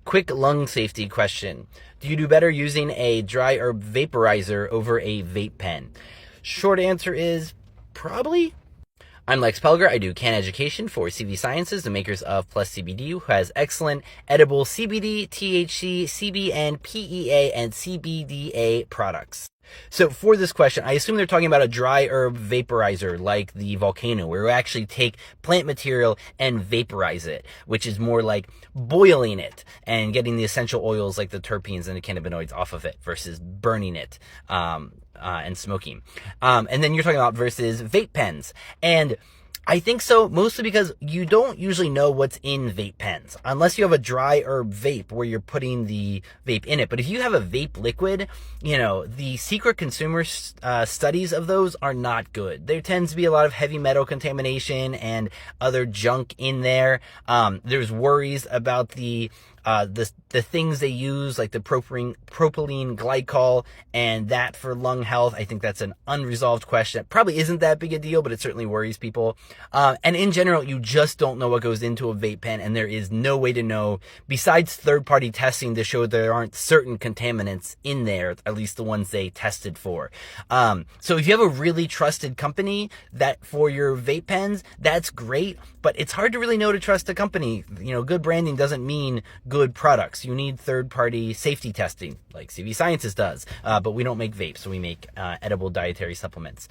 Quick lung safety question. Do you do better using a dry herb vaporizer over a vape pen? Short answer is probably. I'm Lex Pelger. I do can education for CV Sciences, the makers of Plus CBD, who has excellent edible CBD, THC, CBN, PEA, and CBDA products. So for this question, I assume they're talking about a dry herb vaporizer like the Volcano, where we actually take plant material and vaporize it, which is more like boiling it and getting the essential oils like the terpenes and the cannabinoids off of it versus burning it. And smoking. And then you're talking about versus vape pens. And I think so, mostly because you don't usually know what's in vape pens, unless you have a dry herb vape where you're putting the vape in it. But if you have a vape liquid, the secret consumer studies of those are not good. There tends to be a lot of heavy metal contamination and other junk in there. There's worries about the things they use, like the propylene glycol, and that for lung health. I think that's an unresolved question. It probably isn't that big a deal, but it certainly worries people. And in general, you just don't know what goes into a vape pen, and there is no way to know besides third-party testing to show there aren't certain contaminants in there, at least the ones they tested for. So if you have a really trusted company that for your vape pens, that's great, but it's hard to really know to trust a company. Good branding doesn't mean good products. You need third-party safety testing, like CV Sciences does, but we don't make vapes, so we make edible dietary supplements.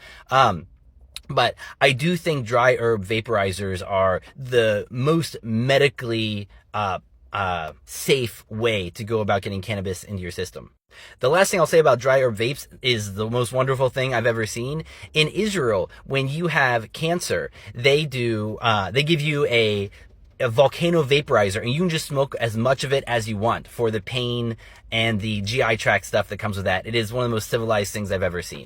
But I do think dry herb vaporizers are the most medically safe way to go about getting cannabis into your system. The last thing I'll say about dry herb vapes is the most wonderful thing I've ever seen. In Israel, when you have cancer, they give you a Volcano vaporizer, and you can just smoke as much of it as you want for the pain and the GI tract stuff that comes with that. It is one of the most civilized things I've ever seen.